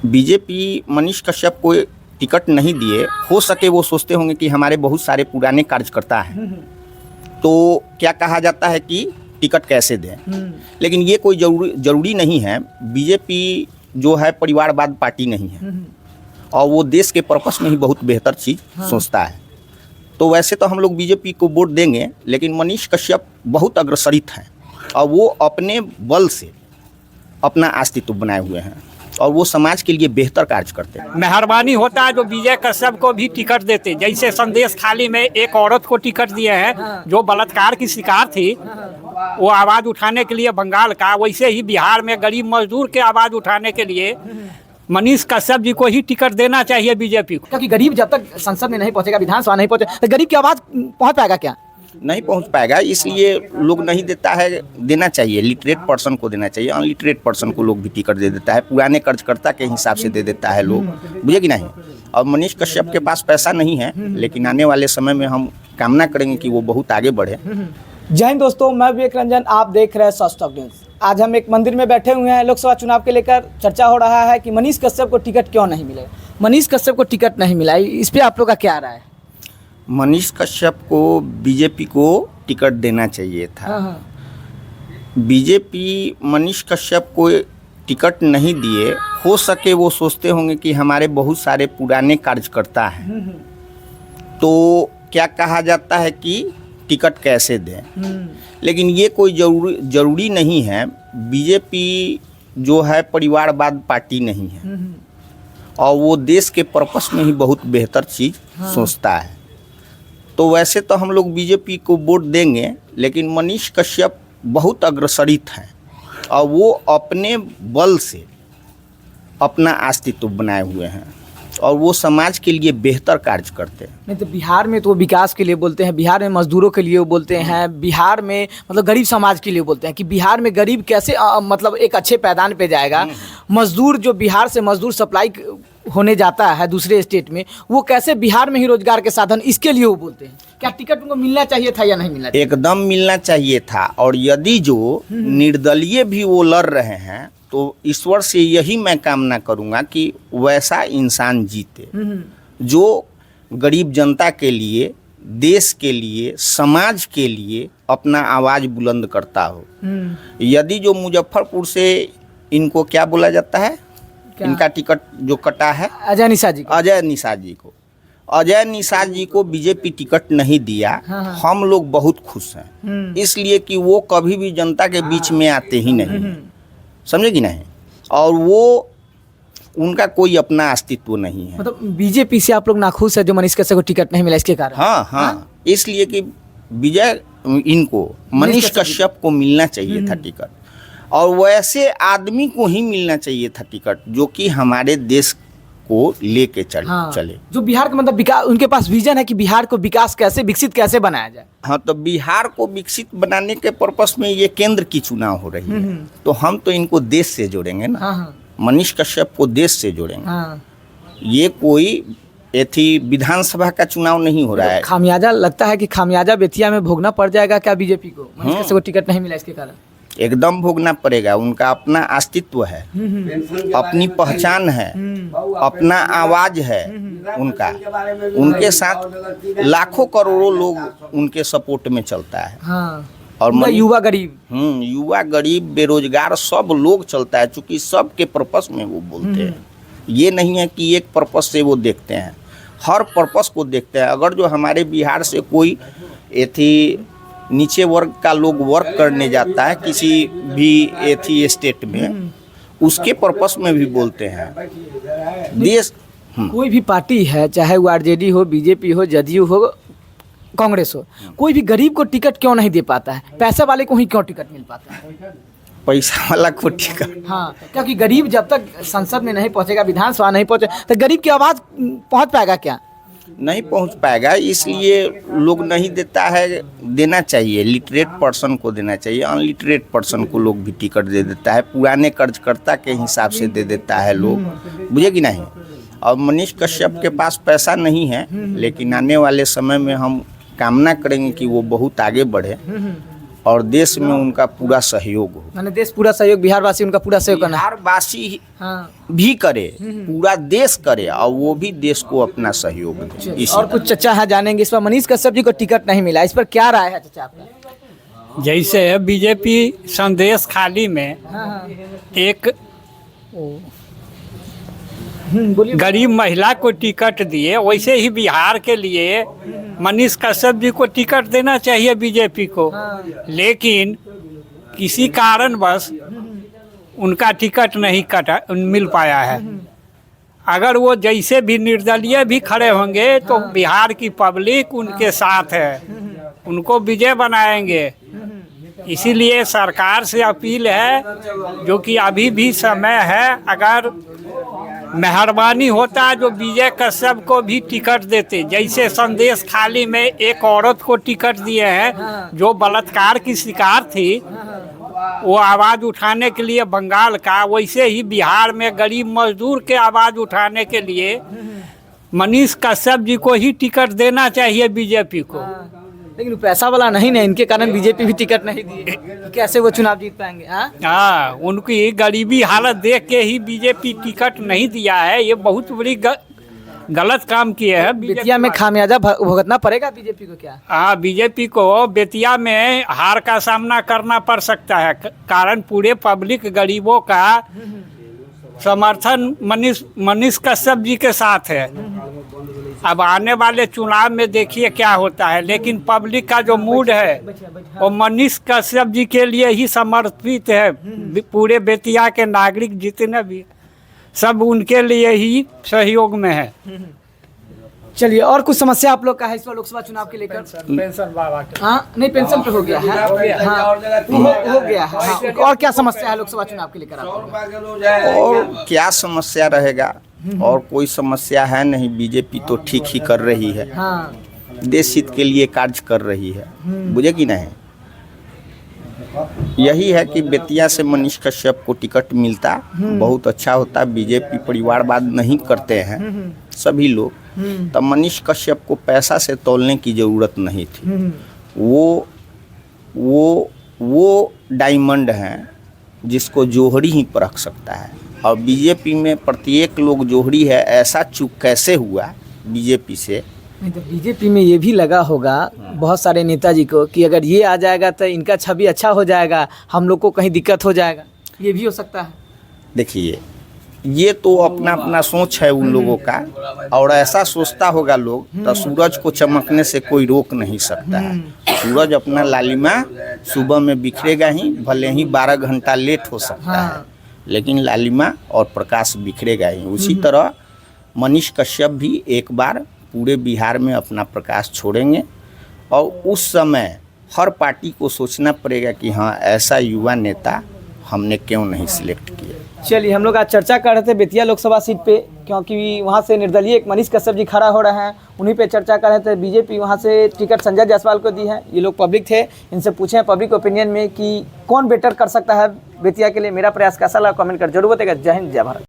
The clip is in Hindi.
बीजेपी मनीष कश्यप को टिकट नहीं दिए, हो सके वो सोचते होंगे कि हमारे बहुत सारे पुराने कार्यकर्ता हैं, तो क्या कहा जाता है कि टिकट कैसे दें। लेकिन ये कोई जरूरी नहीं है। बीजेपी जो है परिवारवाद पार्टी नहीं है और वो देश के पर्पस में ही बहुत बेहतर चीज़ सोचता है। तो वैसे तो हम लोग बीजेपी को वोट देंगे, लेकिन मनीष कश्यप बहुत अग्रसरित हैं और वो अपने बल से अपना अस्तित्व बनाए हुए हैं और वो समाज के लिए बेहतर कार्य करते हैं। मेहरबानी होता है जो विजय कश्यप को भी टिकट देते, जैसे संदेश खाली में एक औरत को टिकट दिए हैं जो बलात्कार की शिकार थी, वो आवाज़ उठाने के लिए बंगाल का, वैसे ही बिहार में गरीब मजदूर के आवाज़ उठाने के लिए मनीष कश्यप जी को ही टिकट देना चाहिए बीजेपी को। क्योंकि गरीब जब तक संसद में नहीं पहुंचेगा, विधानसभा नहीं पहुंचे, तो गरीब की आवाज़ पहुंच पाएगा क्या? नहीं पहुंच पाएगा, इसलिए लोग नहीं देता है। देना चाहिए, लिटरेट पर्सन को देना चाहिए, अनलिटरेट पर्सन को लोग भी टिकट दे देता है, पुराने कर्जकर्ता के हिसाब से दे देता है लोग, बुझे कि नहीं। और मनीष कश्यप के पास पैसा नहीं है, लेकिन आने वाले समय में हम कामना करेंगे कि वो बहुत आगे बढ़े। जय हिंद दोस्तों, मैं विवेक रंजन, आप देख रहे हैं सच टॉक न्यूज़। आज हम एक मंदिर में बैठे हुए हैं, लोकसभा चुनाव के लेकर चर्चा हो रहा है कि मनीष कश्यप को टिकट क्यों नहीं मिलेगा। मनीष कश्यप को टिकट नहीं मिला, इस पर आप लोग का क्या राय है? मनीष कश्यप को बीजेपी को टिकट देना चाहिए था। बीजेपी मनीष कश्यप को टिकट नहीं दिए, हो सके वो सोचते होंगे कि हमारे बहुत सारे पुराने कार्यकर्ता हैं, तो क्या कहा जाता है कि टिकट कैसे दें। लेकिन ये कोई जरूरी नहीं है। बीजेपी जो है परिवारवाद पार्टी नहीं है और वो देश के पर्पस में ही बहुत बेहतर चीज़ सोचता है। तो वैसे तो हम लोग बीजेपी को वोट देंगे, लेकिन मनीष कश्यप बहुत अग्रसरित हैं और वो अपने बल से अपना अस्तित्व बनाए हुए हैं और वो समाज के लिए बेहतर कार्य करते हैं। नहीं तो बिहार में तो विकास के लिए बोलते हैं, बिहार में मजदूरों के लिए वो बोलते हैं, बिहार में मतलब गरीब समाज के लिए बोलते हैं कि बिहार में गरीब कैसे मतलब एक अच्छे पैदान पे जाएगा। मजदूर जो बिहार से मजदूर सप्लाई होने जाता है दूसरे स्टेट में, वो कैसे बिहार में ही रोजगार के साधन, इसके लिए वो बोलते हैं। क्या टिकट उनको मिलना चाहिए था या नहीं मिलना चाहिए? एकदम मिलना चाहिए था। और यदि जो निर्दलीय भी वो लड़ रहे हैं, तो ईश्वर से यही मैं कामना करूंगा कि वैसा इंसान जीते जो गरीब जनता के लिए, देश के लिए, समाज के लिए अपना आवाज़ बुलंद करता हो। यदि जो मुजफ्फरपुर से इनको क्या बोला जाता है, इनका टिकट जो कटा है अजय निषाद जी को बीजेपी टिकट नहीं दिया। हम लोग बहुत खुश हैं, इसलिए कि वो कभी भी जनता के बीच में आते ही नहीं, समझे कि नहीं। और वो उनका कोई अपना अस्तित्व नहीं है। मतलब बीजेपी से आप लोग नाखुश है जो मनीष कश्यप को टिकट नहीं मिला इसके कारण? हाँ, इसलिए कि विजय इनको मनीष कश्यप को मिलना चाहिए था टिकट, और वैसे आदमी को ही मिलना चाहिए था टिकट जो कि हमारे देश को लेके चले। जो बिहार का मतलब विकास, उनके पास विजन है कि बिहार को विकास कैसे, विकसित कैसे बनाया जाए। हाँ, तो बिहार को विकसित बनाने के पर्पस में ये केंद्र की चुनाव हो रही है, तो हम तो इनको देश से जोड़ेंगे ना। मनीष कश्यप को देश से जोड़ेंगे। ये कोई ऐथी विधानसभा का चुनाव नहीं हो रहा है। खामियाजा लगता है कि खामियाजा बेतिया में भोगना पड़ जाएगा क्या बीजेपी को? मनीष कश्यप को टिकट नहीं मिला इसके कारण एकदम भोगना पड़ेगा। उनका अपना अस्तित्व है, अपनी पहचान है, अपना आवाज है उनका। उनके साथ लाखों करोड़ों लोग उनके सपोर्ट में चलता है। और युवा गरीब बेरोजगार सब लोग चलता है, चूंकि सबके पर्पस में वो बोलते हैं। ये नहीं है कि एक पर्पस से वो देखते हैं, हर पर्पस को देखते हैं। अगर जो हमारे बिहार से कोई ऐथी नीचे वर्ग का लोग वर्क करने जाता है किसी भी ऐथी स्टेट में, उसके पर्पस में भी बोलते हैं। देश कोई भी पार्टी है, चाहे वो आरजेडी हो, बीजेपी हो, जदयू हो, कांग्रेस हो, कोई भी गरीब को टिकट क्यों नहीं दे पाता है? पैसा वाले को ही क्यों टिकट मिल पाता है? पैसा वाला को टिकट, क्योंकि गरीब जब तक संसद में नहीं पहुंचेगा, विधानसभा नहीं पहुंचे, तो गरीब की आवाज़ पहुंच पाएगा क्या? नहीं पहुंच पाएगा, इसलिए लोग नहीं देता है। देना चाहिए, लिटरेट पर्सन को देना चाहिए, अनलिटरेट पर्सन को लोग भी टिकट दे देता है, पुराने कर्जकर्ता के हिसाब से दे देता है लोग, बुझे कि नहीं। और मनीष कश्यप के पास पैसा नहीं है, लेकिन आने वाले समय में हम कामना करेंगे कि वो बहुत आगे बढ़े और देश में उनका पूरा सहयोग हो। मैंने देश पूरा सहयोग, बिहार वासी उनका पूरा सहयोग करना है। बिहार वासी हाँ। भी करे, पूरा देश करे, और वो भी देश को अपना सहयोग दे। इसी और कुछ चर्चा है जानेंगे इस पर। मनीष कश्यप जी को टिकट नहीं मिला, इस पर क्या राय है चाचा आपका? जैसे बीजेपी संदेश खाली में एक बोलिए। गरीब महिला को टिकट दिए, वैसे ही बिहार के लिए मनीष कश्यप जी को टिकट देना चाहिए बीजेपी को। लेकिन किसी कारणवश उनका टिकट नहीं मिल पाया है। अगर वो जैसे भी निर्दलीय भी खड़े होंगे तो बिहार की पब्लिक उनके साथ है, उनको विजय बनाएंगे। इसीलिए सरकार से अपील है, जो कि अभी भी समय है, अगर मेहरबानी होता जो विजय कश्यप को भी टिकट देते। जैसे संदेश खाली में एक औरत को टिकट दिए हैं जो बलात्कार की शिकार थी, वो आवाज़ उठाने के लिए बंगाल का, वैसे ही बिहार में गरीब मजदूर के आवाज़ उठाने के लिए मनीष कश्यप जी को ही टिकट देना चाहिए बीजेपी को। लेकिन पैसा वाला नहीं ना, इनके कारण बीजेपी भी टिकट नहीं दी, कैसे वो चुनाव जीत पाएंगे? हाँ, उनकी गरीबी हालत देख के ही बीजेपी टिकट नहीं दिया है। ये बहुत बड़ी गलत काम किए हैं। बेतिया में खामियाजा भुगतना पड़ेगा बीजेपी को क्या? हाँ, बीजेपी को बेतिया में हार का सामना करना पड़ सकता है, कारण पूरे पब्लिक गरीबों का समर्थन मनीष कश्यप जी के साथ है। अब आने वाले चुनाव में देखिए क्या होता है, लेकिन पब्लिक का जो मूड है वो मनीष कश्यप जी के लिए ही समर्पित है। पूरे बेतिया के नागरिक जितने भी सब उनके लिए ही सहयोग में है। चलिए, और कुछ समस्या आप लोग का है इस बार लोकसभा चुनाव के लेकर? पेंशन बाबा के नहीं, पेंशन पे हो गया है। हाँ, हो गया है। हाँ। और क्या समस्या है लोकसभा चुनाव के लेकर आप? और क्या समस्या रहेगा? और कोई समस्या है नहीं। बीजेपी तो ठीक ही कर रही है, देश हित के लिए कार्य कर रही है, बुझे कि नहीं? यही है कि बेतिया से मनीष कश्यप को टिकट मिलता बहुत अच्छा होता। बीजेपी परिवारवाद नहीं करते हैं सभी लोग, तब मनीष कश्यप को पैसा से तौलने की ज़रूरत नहीं थी। वो डायमंड हैं जिसको जोहरी ही परख सकता है, और बीजेपी में प्रत्येक लोग जोहरी है। ऐसा चूक कैसे हुआ बीजेपी से? नहीं तो बीजेपी में ये भी लगा होगा बहुत सारे नेताजी को कि अगर ये आ जाएगा तो इनका छवि अच्छा हो जाएगा, हम लोग को कहीं दिक्कत हो जाएगा, ये भी हो सकता है। देखिए, ये तो अपना अपना सोच है उन लोगों का, और ऐसा सोचता होगा लोग तो सूरज को चमकने से कोई रोक नहीं सकता है। सूरज अपना लालिमा सुबह में बिखरेगा ही, भले ही 12 घंटा लेट हो सकता है, लेकिन लालिमा और प्रकाश बिखरेगा ही। उसी तरह मनीष कश्यप भी एक बार पूरे बिहार में अपना प्रकाश छोड़ेंगे, और उस समय हर पार्टी को सोचना पड़ेगा कि हाँ, ऐसा युवा नेता हमने क्यों नहीं सिलेक्ट किया। चलिए, हम लोग आज चर्चा कर रहे थे बेतिया लोकसभा सीट पे, क्योंकि वहाँ से निर्दलीय एक मनीष कश्यप जी खड़ा हो रहे हैं, उन्हीं पे चर्चा कर रहे थे। बीजेपी वहाँ से टिकट संजय जायसवाल को दी है। ये लोग पब्लिक थे, इनसे पूछें पब्लिक ओपिनियन में कि कौन बेटर कर सकता है बेतिया के लिए। मेरा प्रयास कैसा लगा कमेंट कर जरूर बताइएगा। जय हिंद, जय भारत।